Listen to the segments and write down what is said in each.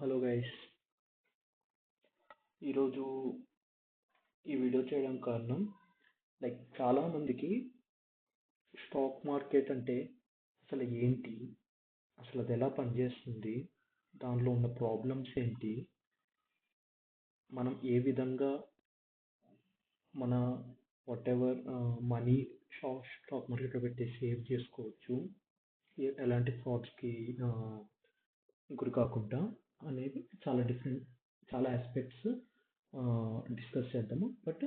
Hello guys, ఈరోజు ఈ video చేయడం కారణం చాలా మందికి స్టాక్ మార్కెట్ అంటే అసలు ఏంటి, అసలు అది ఎలా పనిచేస్తుంది, దానిలో ఉన్న ప్రాబ్లమ్స్ ఏంటి, మనం ఏ విధంగా మన వాట్ ఎవర్ మనీ స్టాక్ మార్కెట్లో పెట్టి సేవ్ చేసుకోవచ్చు, ఎలాంటి ఫ్రాడ్స్కి గురి కాకుండా అనేది చాలా ఆస్పెక్ట్స్ డిస్కస్ చేద్దాము. బట్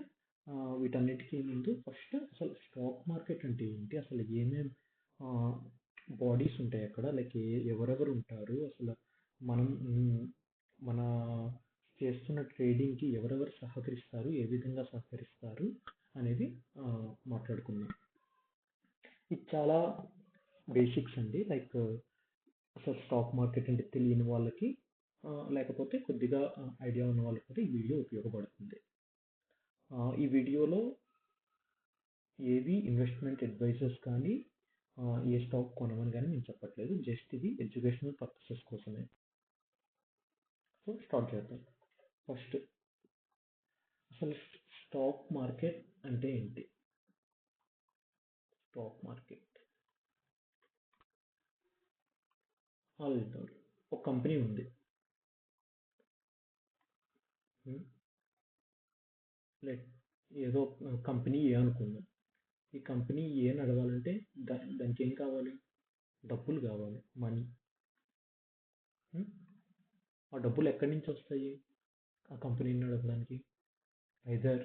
వీటన్నిటికీ ముందు ఫస్ట్ అసలు స్టాక్ మార్కెట్ అంటే ఏంటి, అసలు ఏమేమి బాడీస్ ఉంటాయి అక్కడ, ఎవరెవరు ఉంటారు, అసలు మనం మన చేస్తున్న ట్రేడింగ్కి ఎవరెవరు సహకరిస్తారు, ఏ విధంగా సహకరిస్తారు అనేది మాట్లాడుకుందాం. ఇది చాలా బేసిక్స్ అండి. అసలు స్టాక్ మార్కెట్ అంటే తెలియని వాళ్ళకి, లేకపోతే కొద్దిగా ఐడియా ఉన్న వాళ్ళకి కూడా ఈ వీడియో ఉపయోగపడుతుంది. ఈ వీడియోలో ఏవి ఇన్వెస్ట్మెంట్ అడ్వైజర్స్ కానీ ఏ స్టాక్ కొనమని కానీ నేను చెప్పట్లేదు, జస్ట్ ఇది ఎడ్యుకేషనల్ పర్పసెస్ కోసమే. సో స్టార్ట్ చేద్దాం. ఫస్ట్ అసలు స్టాక్ మార్కెట్ అంటే ఏంటి? స్టాక్ మార్కెట్ ఆలోచిద్దాం. ఒక కంపెనీ ఉంది, ఏదో కంపెనీ ఏ అనుకుందాం. ఈ కంపెనీ ఏ నడవాలంటే దానికి ఏం కావాలి? డబ్బులు కావాలి, మనీ. ఆ డబ్బులు ఎక్కడి నుంచి వస్తాయి ఆ కంపెనీని నడపడానికి? ఐదర్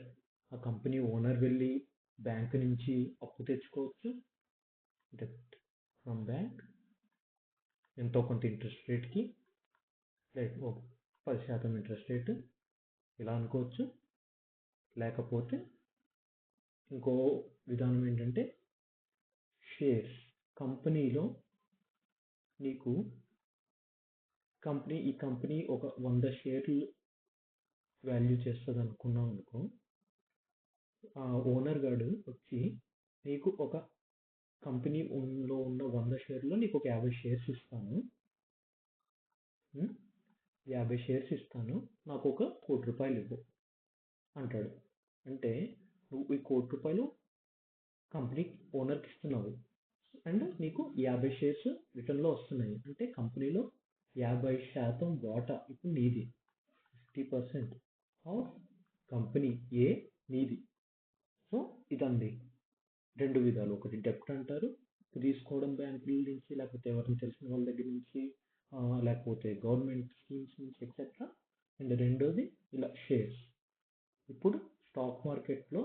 ఆ కంపెనీ ఓనర్ వెళ్ళి బ్యాంక్ నుంచి అప్పు తెచ్చుకోవచ్చు, డెప్ట్ ఫ్రమ్ బ్యాంక్, ఎంతో కొంత ఇంట్రెస్ట్ రేట్కి, 10% ఇంట్రెస్ట్ రేట్ ఇలా అనుకోవచ్చు. లేకపోతే ఇంకో విధానం ఏంటంటే షేర్స్. కంపెనీలో నీకు ఈ కంపెనీ ఒక 100 షేర్లు వాల్యూ చేస్తుంది అనుకున్నాం అనుకో, ఆ ఓనర్ గారు వచ్చి నీకు ఒక కంపెనీలో ఉన్న 100 షేర్లో నీకు ఒక 50 షేర్స్ ఇస్తాను, 50 షేర్స్ ఇస్తాను, నాకు ఒక ₹1,00,00,000 ఇవ్వు అంటాడు. అంటే నువ్వు ఈ ₹1,00,00,000 కంపెనీ ఓనర్కి ఇస్తున్నావు అండ్ నీకు 50 షేర్స్ రిటర్న్లో వస్తున్నాయి. అంటే కంపెనీలో 50% వాటా ఇప్పుడు నీది, 50% ఆఫ్ కంపెనీ ఏ నీది. సో ఇదండి రెండు విధాలు. ఒకటి డెప్ట్ అంటారు, తీసుకోవడం బ్యాంకుల నుంచి, లేకపోతే ఎవరిని తెలిసిన వాళ్ళ దగ్గర నుంచి, లేకపోతే గవర్నమెంట్ స్కీమ్స్ నుంచి ఎక్సెట్రా. అండ్ రెండోది ఇలా షేర్స్. ఇప్పుడు స్టాక్ మార్కెట్లో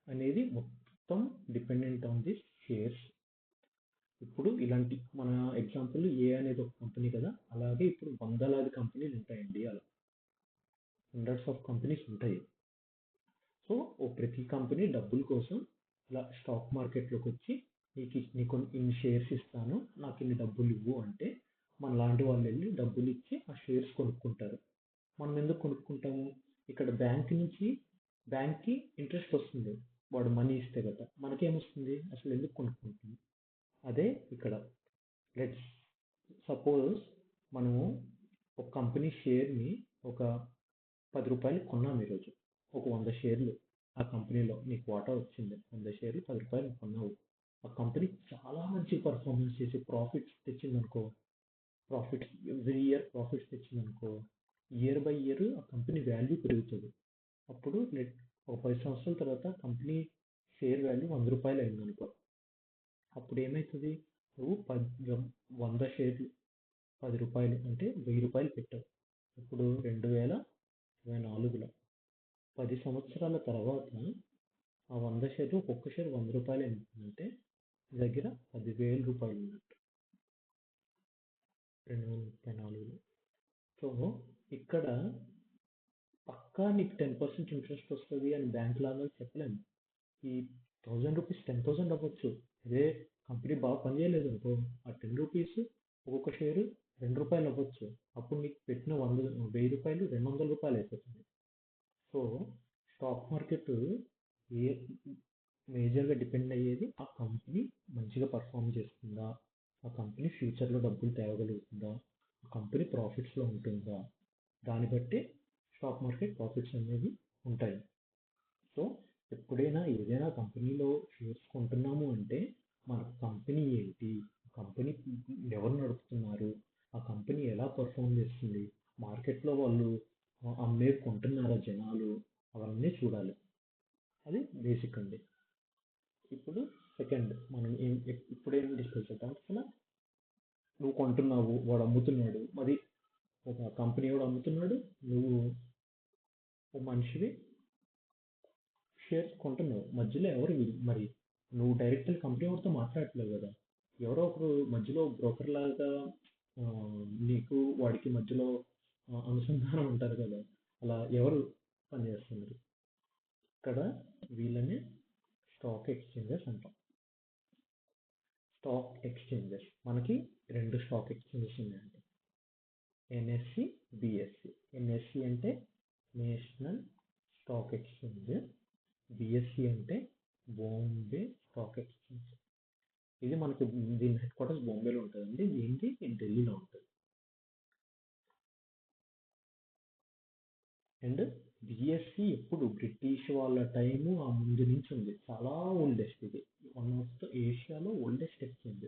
అనేది మొత్తం డిపెండెంట్ ఆన్ ది షేర్స్. ఇప్పుడు ఇలాంటి మన ఎగ్జాంపుల్ ఏ అనేది ఒక కంపెనీ కదా, అలాగే ఇప్పుడు వందలాది కంపెనీలు ఉంటాయండి, అలా హండ్రెడ్స్ ఆఫ్ కంపెనీస్ ఉంటాయి. సో ప్రతి కంపెనీ డబ్బుల కోసం ఇలా స్టాక్ మార్కెట్లోకి వచ్చి నీకు ఇన్ని షేర్స్ ఇస్తాను, నాకు ఇన్ని డబ్బులు ఇవ్వు అంటే మన లాంటి వాళ్ళు వెళ్ళి డబ్బులు ఇచ్చి ఆ షేర్స్ కొనుక్కుంటారు. మనం ఎందుకు కొనుక్కుంటాము? ఇక్కడ బ్యాంక్కి ఇంట్రెస్ట్ వస్తుంది, వాడు మనీ ఇస్తే కదా. మనకేమొస్తుంది? అసలు ఎందుకు కొనుక్కుంటుంది? అదే ఇక్కడ లెట్స్ సపోజ్ మనము ఒక కంపెనీ షేర్ని ఒక ₹10 కొన్నాం ఈరోజు, ఒక 100 షేర్లు ఆ కంపెనీలో నీకు వాటా వచ్చింది, 100 షేర్లు ₹10 కొన్నావు. ఆ కంపెనీ చాలా మంచి పర్ఫార్మెన్స్ చేసి ప్రాఫిట్స్ తెచ్చిందనుకో, ఎవ్రీ ఇయర్ ప్రాఫిట్స్ తెచ్చిందనుకో, ఇయర్ బై ఇయర్ ఆ కంపెనీ వాల్యూ పెరుగుతుంది. అప్పుడు ఒక 10 సంవత్సరాల తర్వాత కంపెనీ షేర్ వాల్యూ ₹100 అయిందనుకో, అప్పుడు ఏమవుతుంది? నువ్వు 100 షేర్లు ₹10 అంటే ₹1000 పెట్టావు. ఇప్పుడు 2024లో 10 సంవత్సరాల తర్వాత ఆ 100 షేర్లు ఒక్కొక్క షేర్ ₹100 అంటే దగ్గర ₹10,000 ఉన్నట్టు 2034లో. సో ఇక్కడ పక్కా నీకు 10% ఇంట్రెస్ట్ వస్తుంది అని బ్యాంక్ లాగా చెప్పలేము. ఈ ₹1,000 10,000 అవ్వచ్చు. అదే కంపెనీ బాగా పనిచేయలేదు అనుకో, ఆ ₹10 ఒక్కొక్క షేరు ₹2 అవ్వచ్చు. అప్పుడు నీకు పెట్టిన ₹1,000 ₹200 అయిపోతుంది. సో స్టాక్ మార్కెట్ మేజర్గా డిపెండ్ అయ్యేది ఆ కంపెనీ మంచిగా పర్ఫామ్ చేస్తుందా, ఆ కంపెనీ ఫ్యూచర్లో డబ్బులు తేగలుగుతుందా, కంపెనీ ప్రాఫిట్స్లో ఉంటుందా, దాన్ని బట్టి స్టాక్ మార్కెట్ ప్రాఫిట్స్ అనేవి ఉంటాయి. సో ఎప్పుడైనా ఏదైనా కంపెనీలో షేర్స్ కొంటున్నాము అంటే మన కంపెనీ ఏంటి, కంపెనీ ఎవరు నడుపుతున్నారు, ఆ కంపెనీ ఎలా పర్ఫామ్ చేస్తుంది, మార్కెట్లో వాళ్ళు అమ్మేవి కొంటున్నారా జనాలు, అవన్నీ చూడాలి. అది బేసిక్ అండి. ఇప్పుడు సెకండ్ మనం ఇప్పుడేం డిస్కస్ చేద్దాం అసలు. నువ్వు కొంటున్నావు, వాడు అమ్ముతున్నాడు, మరి ఒక కంపెనీ వాడు అమ్ముతున్నాడు, నువ్వు ఓ మనిషివి షేర్స్ కొంటున్నావు. మధ్యలో ఎవరు మరి నువ్వు డైరెక్ట్ కంపెనీ వాడితో మాట్లాడట్లేవు కదా, ఎవరో ఒకరు మధ్యలో బ్రోకర్ లాగా ఆ, నీకు వాడికి మధ్యలో అనుసంధానం ఉంటారు కదా, అలా ఎవరు పనిచేస్తున్నారు ఇక్కడ? వీళ్ళని స్టాక్ ఎక్స్చేంజెస్ అంటాం. స్టాక్ ఎక్స్చేంజెస్ మనకి రెండు స్టాక్ ఎక్స్చేంజెస్ ఉన్నాయండి, ఎన్ఎస్సి, బిఎస్సి. ఎన్ఎస్సి అంటే నేషనల్ స్టాక్ ఎక్స్చేంజ్, బిఎస్సి అంటే బాంబే స్టాక్ ఎక్స్చేంజ్. ఇది మనకి దీని హెడ్ క్వార్టర్స్ బాంబేలో ఉంటుందండి, దీనికి ఢిల్లీలో ఉంటుంది. అండ్ బిఎస్సి ఎప్పుడు బ్రిటిష్ వాళ్ళ టైము ఆ ముందు నుంచి ఉంది, చాలా ఓల్డెస్ట్. ఇది వన్ ఆఫ్ ద ఏషియాలో ఓల్డెస్ట్ ఎక్స్చేంజ్.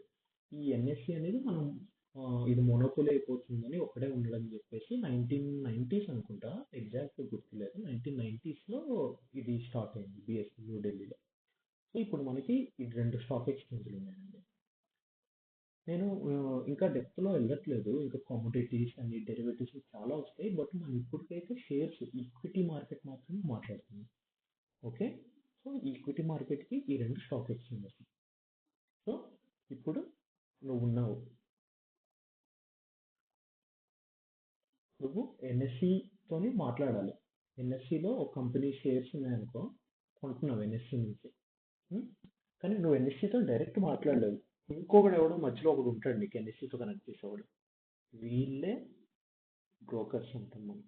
ఈ ఎన్ఎస్సి అనేది మనం ఇది మొనోపోలీ అయిపోతుందని ఒకటే ఉండదని చెప్పేసి 1990s అనుకుంటా, ఎగ్జాక్ట్ గుర్తులేదు, 1990sలో ఇది స్టార్ట్ అయింది బిఎస్సి న్యూఢిల్లీలో. సో ఇప్పుడు మనకి ఈ రెండు స్టాక్ ఎక్స్చేంజ్లు ఉన్నాయండి. నేను ఇంకా డెప్త్లో వెళ్ళట్లేదు, ఇంకా కమోడిటీస్ అండ్ డెరివేటివ్స్ చాలా వస్తాయి, బట్ మనం ఇప్పటికైతే షేర్స్ ఈక్విటీ మార్కెట్ మాత్రమే మాట్లాడుతున్నాం. ఓకే, సో ఈక్విటీ మార్కెట్కి ఈ రెండు స్టాక్ ఎక్స్చేంజెస్. సో ఇప్పుడు నువ్వు ఎన్ఎస్సితోని మాట్లాడాలి. ఎన్ఎస్సిలో ఒక కంపెనీ షేర్స్ ఉన్నాయనుకో, కొంటున్నావు ఎన్ఎస్సి నుంచి. ఉం? కానీ నువ్వు ఎన్ఎస్సితో డైరెక్ట్ మాట్లాడలేదు, ఇంకొకడు ఎవడో మధ్యలో ఒకడు ఉంటాడు నీకు ఎన్ఎస్సితో కనెక్ట్ చేసేవాడు. వీళ్ళే బ్రోకర్స్ అంటాం మనం.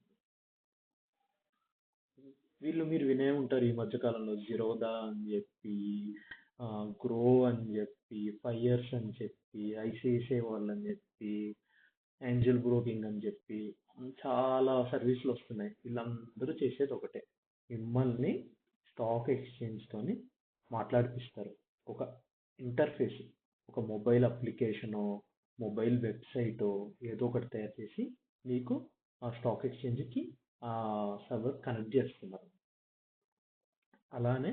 వీళ్ళు మీరు వినే ఉంటారు ఈ మధ్య కాలంలో, జిరోదా అని చెప్పి, గ్రో అని చెప్పి, ఫైర్స్ అని చెప్పి, ఐసిఐసిఐ వాళ్ళు అని చెప్పి, ఏంజల్ బ్రోకింగ్ అని చెప్పి చాలా సర్వీసులు వస్తున్నాయి. వీళ్ళందరూ చేసేది ఒకటే, మిమ్మల్ని స్టాక్ ఎక్స్చేంజ్ తోని మాట్లాడిపిస్తారు. ఒక ఇంటర్ఫేస్, ఒక మొబైల్ అప్లికేషనో మొబైల్ వెబ్సైటో ఏదో ఒకటి తయారు చేసి మీకు ఆ స్టాక్ ఎక్స్చేంజ్కి ఆ సర్వర్ కనెక్ట్ చేస్తున్నారు. అలానే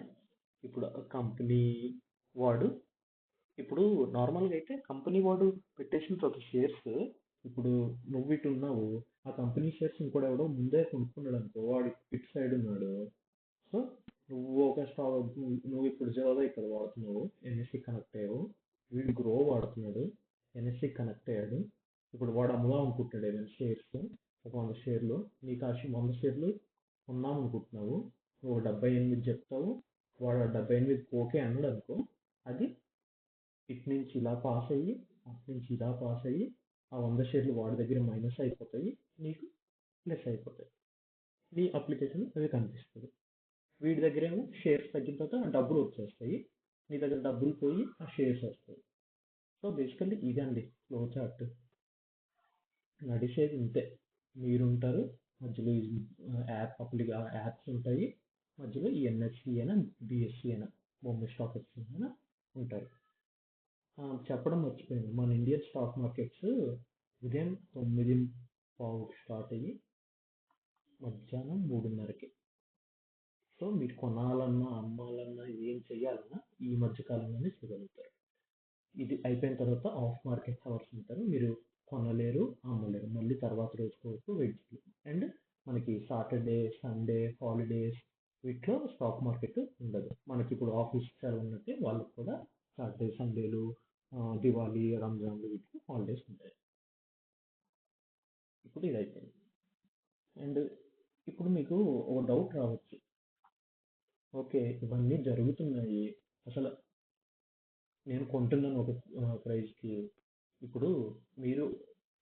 ఇప్పుడు కంపెనీ వాడు, ఇప్పుడు నార్మల్గా అయితే కంపెనీ వాడు పెట్టేసిన తర్వాత షేర్స్, ఇప్పుడు నువ్వు ఇటు ఉన్నావు, ఆ కంపెనీ షేర్స్ ఇంకోటి ఎవడో ముందే కొనుక్కున్నాడు అనుకో, వాడు ఇటు సైడ్ ఉన్నాడు. సో నువ్వు ఒక స్టాక్, నువ్వు ఇప్పుడు జిరోదా ఇక్కడ వాడుతున్నావు, ఎన్ఎస్సి కనెక్ట్ అయ్యావు, వీడు గ్రో వాడుతున్నాడు, ఎన్ఎస్సి కనెక్ట్ అయ్యాడు. ఇప్పుడు వాడు అమ్ముదాం అనుకుంటున్నాడు ఏమైనా షేర్స్, ఒక 100 షేర్లు, నీకు ఆ 100 షేర్లు కొందాం అనుకుంటున్నావు, నువ్వు 78 చెప్తావు, వాడు 78 ఓకే అన్నాడు అనుకో, అది ఇటు నుంచి ఇలా పాస్ అయ్యి అటు నుంచి ఇలా పాస్ అయ్యి ఆ 100 షేర్లు వాడి దగ్గర మైనస్ అయిపోతాయి, నీకు ప్లస్ అయిపోతాయి, నీ అప్లికేషన్ అది కనిపిస్తుంది. వీడి దగ్గర ఏమో షేర్స్ తగ్గిన తర్వాత డబ్బులు వచ్చేస్తాయి, నీ దగ్గర డబ్బులు పోయి ఆ షేర్స్ వస్తాయి. సో బేసికల్లీ ఇదండి ఫ్లో చార్ట్, నడిచేది ఇంతే. మీరుంటారు మధ్యలో యాప్స్ ఉంటాయి, మధ్యలో ఈ ఎన్ఎస్సి అయినా బిఎస్సి అయినా బొమ్మ స్టాక్ ఎక్స్చేంజ్ అయినా ఉంటారు. చెప్పడం మర్చిపోయింది, మన ఇండియన్ స్టాక్ మార్కెట్స్ ఉదయం 9:15 స్టార్ట్ అయ్యి మధ్యాహ్నం 3:30కి. సో మీరు కొనాలన్నా అమ్మాలన్నా ఏం చేయాలన్నా ఈ మధ్య కాలంలోనే చేయగలుగుతారు. ఇది అయిపోయిన తర్వాత ఆఫ్ మార్కెట్ అవర్స్ ఉంటారు, మీరు కొనలేరు అమ్మలేరు, మళ్ళీ తర్వాత రోజు వరకు వెయిట్ చేయాలి. అండ్ మనకి సాటర్డే సండే హాలిడేస్ వీటిలో స్టాక్ మార్కెట్ ఉండదు. మనకి ఇప్పుడు ఆఫీస్ సెలవు ఉన్నట్టే వాళ్ళకి కూడా సాటర్డే సండేలు, దివాళీ రంజాన్లు వీటికి హాలిడేస్ ఉంటాయి. ఇప్పుడు ఇది అయిపోయింది. అండ్ ఇప్పుడు మీకు ఒక డౌట్ రావచ్చు, ఓకే ఇవన్నీ జరుగుతున్నాయి, అసలు నేను కొంటున్నాను ఒక ప్రైస్కి, ఇప్పుడు మీరు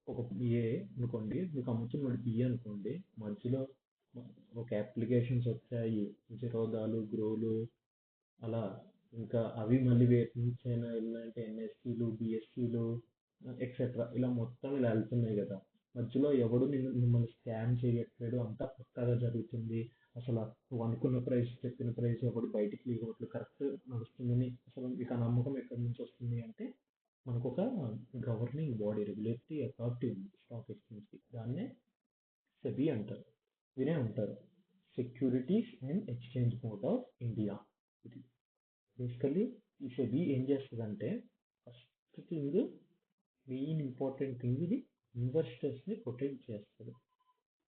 ఒక బిఏ అనుకోండి, మీకు అమ్ముతున్నాడు బిఏ అనుకోండి, మధ్యలో ఒక అప్లికేషన్స్ వచ్చాయి, జిరోదాలు గ్రోలు అలా, ఇంకా అవి మళ్ళీ వేటి నుంచి అయినా వెళ్ళాలంటే ఎన్ఎస్సీలు బిఎస్సీలు ఎక్సెట్రా ఇలా మొత్తం ఇలా వెళ్తున్నాయి కదా. మధ్యలో ఎవడు మిమ్మల్ని స్కామ్ చేయట్లేడు, అంతా పక్కాగా జరుగుతుంది. అసలు నువ్వు అనుకున్న ప్రైస్, చెప్పిన ప్రైస్ ఎవడు బయటికి లీగవట్లు, కరెక్ట్ నడుస్తుందని అసలు మీకు ఆ నమ్మకం ఎక్కడి నుంచి వస్తుంది అంటే మనకు ఒక గవర్నింగ్ బాడీ, రెగ్యులేటరీ అథారిటీ ఉంది స్టాక్ ఎక్స్చేంజ్కి. దాన్నే సెబీ అంటారు. వినే ఉంటారు, securities and exchange board of India. ఇది బేసికల్లీ ఈ సెబీ ఏం చేస్తుందంటే first thing, main important thing, ఇది ఇన్వెస్టర్స్ని ప్రొటెక్ట్ చేస్తుంది.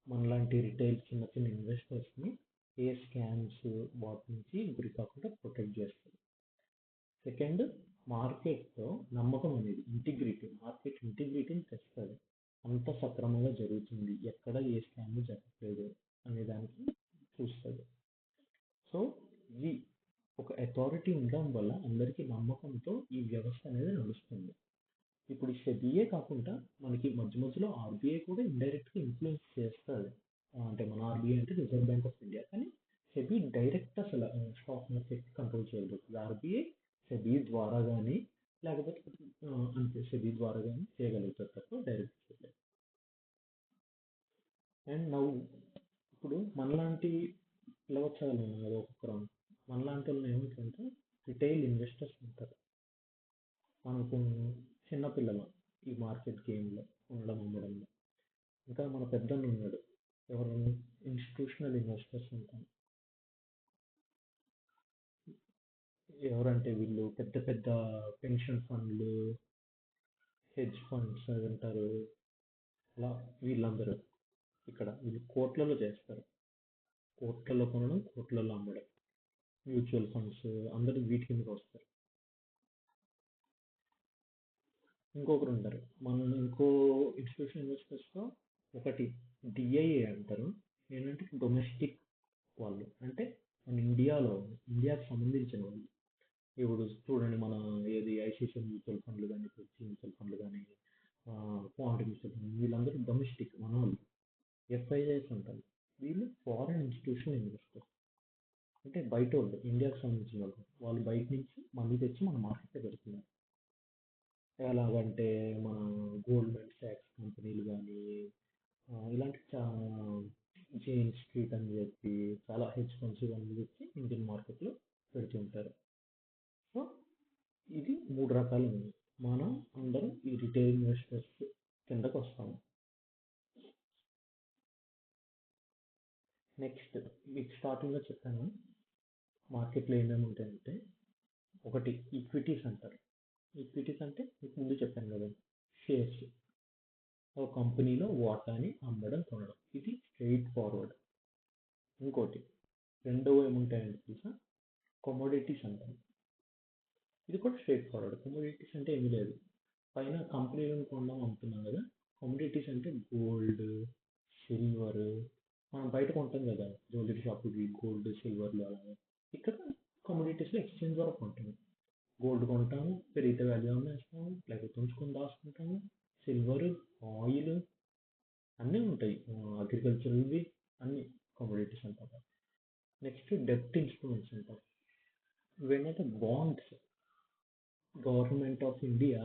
మనలాంటి రిటైల్ చిన్న చిన్న ఇన్వెస్టర్స్ని ఏ స్కామ్స్ వాటి నుంచి గురి కాకుండా ప్రొటెక్ట్ చేస్తుంది. సెకండ్, మార్కెట్లో నమ్మకం అనేది ఇంటిగ్రిటీ, మార్కెట్ ఇంటిగ్రిటీని తెస్తుంది. అంత సక్రమంగా జరుగుతుంది, ఎక్కడ ఏ స్కామ్ జరగట్లేదు అనే దానికి చూస్తుంది. సో ఇది ఒక అథారిటీ ఉండడం వల్ల అందరికీ నమ్మకంతో ఈ వ్యవస్థ అనేది నడుస్తుంది. ఇప్పుడు ఈ సెబీఏ కాకుండా మనకి మధ్య మధ్యలో ఆర్బీఐ కూడా ఇండైరెక్ట్గా ఇన్ఫ్లుయెన్స్ చేస్తుంది. అంటే మన ఆర్బీఐ అంటే రిజర్వ్ బ్యాంక్ ఆఫ్ ఇండియా, కానీ సెబీ డైరెక్ట్ అసలు స్టాక్ మార్కెట్ కంట్రోల్ చేయగలుగుతుంది. ఆర్బీఐ సెబీ ద్వారా కానీ లేకపోతే అంతే సెబీ ద్వారా కానీ చేయగలుగుతారు తప్ప డైరెక్ట్ చేయలేదు. అండ్ నవ్వు ఇప్పుడు మనలాంటి పిలవచ్చాలి కదా ఒక్కొక్కరు, మనలాంటి వాళ్ళు ఏమిటంటే రిటైల్ ఇన్వెస్టర్స్ ఉంటారు. మనకు చిన్నపిల్లలు ఈ మార్కెట్ గేమ్లో ఉండడం అమ్మడంలో. ఇంకా మన పెద్దన్న ఉన్నాడు, ఎవరు, ఇన్స్టిట్యూషనల్ ఇన్వెస్టర్స్ ఉంటారు. ఎవరంటే వీళ్ళు పెద్ద పెద్ద పెన్షన్ ఫండ్లు, హెడ్జ్ ఫండ్స్ అవి అంటారు. అలా వీళ్ళందరూ ఇక్కడ వీళ్ళు కోట్లలో చేస్తారు. కోట్లలో కొనడం, కోట్లలో అమ్మడం. మ్యూచువల్ ఫండ్స్ అందరూ వీటి కిందకి వస్తారు. ఇంకొకరు ఉంటారు మన ఇంకో ఇన్స్టిట్యూషన్ ఇన్వెస్టర్స్లో, ఒకటి డిఐఏ అంటారు. ఏంటంటే డొమెస్టిక్ వాళ్ళు, అంటే మన ఇండియాకి సంబంధించిన వాళ్ళు. ఇప్పుడు చూడండి, మన ఏది ఐసిఐసిఐ మ్యూచువల్ ఫండ్లు కానీ, హెచ్డి మ్యూచువల్ ఫండ్లు కానీ, క్వాంటమ్ మ్యూచువల్ ఫండ్, వీళ్ళందరూ డొమెస్టిక్ మన వాళ్ళు. ఎఫ్ఐఐస్ అంటారు, వీళ్ళు ఫారెన్ ఇన్స్టిట్యూషనల్ ఇన్వెస్టర్స్. అంటే బయట వాళ్ళు, ఇండియాకి సంబంధించిన వాళ్ళు, వాళ్ళు బయట నుంచి మనీ తెచ్చి మన మార్కెట్లో పెడుతున్నారు. ఎలాగంటే మన గోల్డ్మెన్ సాక్స్ కంపెనీలు కానీ, ఇలాంటి జేన్ స్ట్రీట్ అని చెప్పి చాలా హెడ్జ్ ఫండ్స్ ఇవన్నీ తెచ్చి ఇండియన్ మార్కెట్లో పెడుతుంటారు. సో ఇది మూడు రకాలు ఉన్నాయి. మనం అందరం ఈ రిటైల్ ఇన్వెస్టర్స్ కిందకు వస్తాము. నెక్స్ట్, మీకు స్టార్టింగ్లో చెప్పాను మార్కెట్లో ఏమేమి ఉంటాయంటే, ఒకటి ఈక్విటీస్ అంటారు. ఈక్విటీస్ అంటే మీకు ముందు చెప్పాను కదా, షేర్స్, ఒక కంపెనీలో వాటాని అమ్మడం కొనడం, ఇది స్ట్రైట్ ఫార్వర్డ్. ఇంకోటి రెండవ ఏముంటాయంటే తెలుసా, కమోడిటీస్ అంటారు. ఇది కూడా స్ట్రైట్ ఫార్వర్డ్. కమోడిటీస్ అంటే ఏమీ లేదు, పైన కంపెనీలను కొనడం అమ్ముతున్నాం కదా. కమోడిటీస్ అంటే గోల్డ్, సిల్వర్, మనం బయట కొంటాం కదా జ్యువెలరీ షాప్కి గోల్డ్ సిల్వర్లు అలాగే. ఇక్కడ కమోడిటీస్లో ఎక్స్చేంజ్ ద్వారా కొంటాము. గోల్డ్ కొంటాము, పెరిగితే వాల్యూ అమ్మేస్తాము, లేకపోతే ఉంచుకొని దాచుకుంటాము. సిల్వర్, ఆయిల్ అన్నీ ఉంటాయి, అగ్రికల్చరల్వి అన్ని కమోడిటీస్ అంటారు. నెక్స్ట్ డెబ్ట్ ఇన్స్ట్రుమెంట్స్ అంటారు. ఇవేంటంటే బాండ్స్, గవర్నమెంట్ ఆఫ్ ఇండియా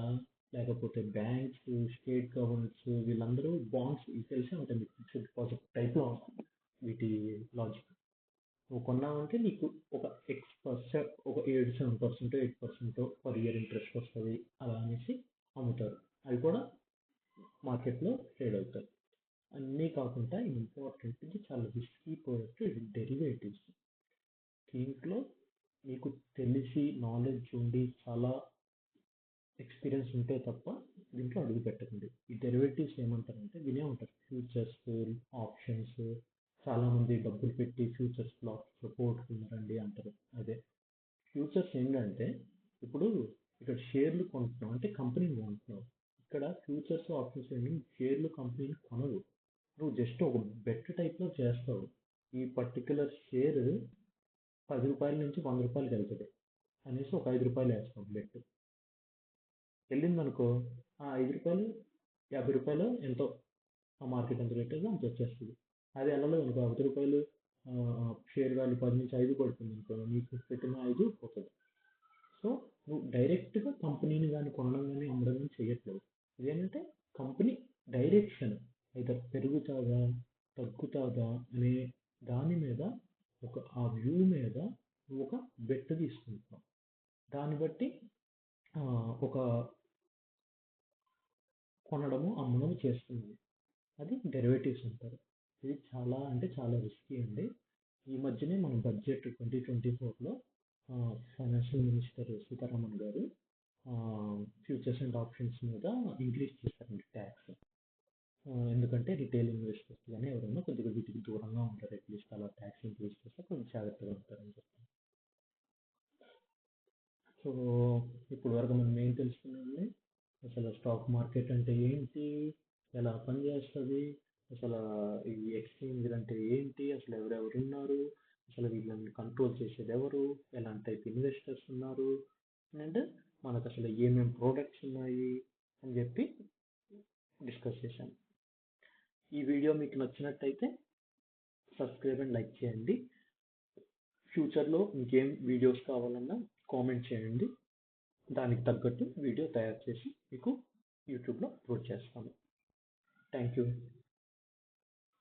లేకపోతే బ్యాంక్స్, స్టేట్ గవర్నమెంట్స్, వీళ్ళందరూ బాండ్స్ తెలిసే ఉంటాయి మీకు, ఫిక్స్డ్ డిపాజిట్ టైప్లో ఉంటుంది వీటి లాజిక్. నువ్వు కొన్నావంటే నీకు ఒక X%, ఒక 7% 8% పర్ ఇయర్ ఇంట్రెస్ట్ వస్తుంది అలా అనేసి అమ్ముతారు. అవి కూడా మార్కెట్లో ట్రేడ్ అవుతాయి. అన్నీ కాకుండా ఇంపార్టెంట్, ఇది చాలా రిస్కీ ప్రోడక్ట్, ఇది డెరివేటివ్స్. దీంట్లో మీకు తెలిసి నాలెడ్జ్ ఉండి చాలా ఎక్స్పీరియన్స్ ఉంటే తప్ప దీంట్లో అడుగు పెట్టకండి. ఈ డెరివేటివ్స్ ఏమంటారంటే వినే ఉంటారు, ఫ్యూచర్స్, ఆప్షన్స్. చాలామంది డబ్బులు పెట్టి ఫ్యూచర్స్ బ్లాక్స్లో పోగొట్టుకున్నారండి అంటారు. అదే ఫ్యూచర్స్ ఏంటంటే, ఇప్పుడు ఇక్కడ షేర్లు కొంటున్నావు అంటే కంపెనీని కొంటున్నావు. ఇక్కడ ఫ్యూచర్స్ ఆప్షన్స్ ఏంటి, షేర్లు కంపెనీని కొనవు, నువ్వు జస్ట్ ఒక బెట్ టైప్లో చేస్తావు. ఈ పర్టికులర్ షేర్ రూ. 10 నుంచి రూ. 100 వెళ్తుంది అనేసి ఒక రూ. 5 వేస్తాం బెట్. వెళ్ళిందనుకో ఆ రూ. 5 రూ. 50 ఎంతో, ఆ మార్కెట్ ఎంత రేట్ అయితే అంత వచ్చేస్తుంది. అది వెళ్ళలేదు అనుకో, రూ. 10 షేర్ వాల్యూ 10 నుంచి 5 పడుతుంది అనుకో, నీకు పెట్టిన 5 పోతుంది. సో నువ్వు డైరెక్ట్గా కంపెనీని కానీ కొనడం కానీ అమ్మడం కానీ చేయట్లేదు. ఇదేంటంటే కంపెనీ డైరెక్షన్, ఐదర్ పెరుగుతుందా తగ్గుతుందా అనే దాని మీద ఆ వ్యూ మీద నువ్వు ఒక బెట్ తీసుకుంటున్నావు. దాన్ని బట్టి ఒక కొనడము అమ్మడము చేస్తున్నావు. అది డెరివేటివ్స్ అంటారు. ఇది చాలా అంటే చాలా రిస్కీ అండి. ఈ మధ్యనే మన బడ్జెట్ 2024లో ఫైనాన్షియల్ మినిస్టర్ సీతారామన్ గారు ఫ్యూచర్స్ అండ్ ఆప్షన్స్ మీద ఇంక్రీజ్ చేశారండి ట్యాక్స్. ఎందుకంటే రిటైల్ ఇన్వెస్టర్స్ కానీ ఎవరైనా కొద్దిగా వీటికి దూరంగా ఉంటారు. అట్లీస్ట్ అలా ట్యాక్స్ ఇంక్రీజ్ చేస్తే కొంచెం జాగ్రత్తగా ఉంటారని చెప్పి. సో ఇప్పుడు వరకు మనం ఏం తెలుసుకున్నామండి? అసలు స్టాక్ మార్కెట్ అంటే ఏంటి, ఎలా పనిచేస్తుంది, అసలు ఈ ఎక్స్చేంజ్ అంటే ఏంటి, అసలు ఎవరెవరు ఉన్నారు, అసలు వీళ్ళని కంట్రోల్ చేసేది ఎవరు, ఎలాంటి టైప్ ఇన్వెస్టర్స్ ఉన్నారు, అండ్ మనకు అసలు ఏమేమి ప్రోడక్ట్స్ ఉన్నాయి అని చెప్పి డిస్కస్ చేశాను. ఈ వీడియో మీకు నచ్చినట్టయితే సబ్స్క్రైబ్ అండ్ లైక్ చేయండి. ఫ్యూచర్లో ఇంకేం వీడియోస్ కావాలన్నా కామెంట్ చేయండి. దానికి తగ్గట్టు వీడియో తయారు చేసి మీకు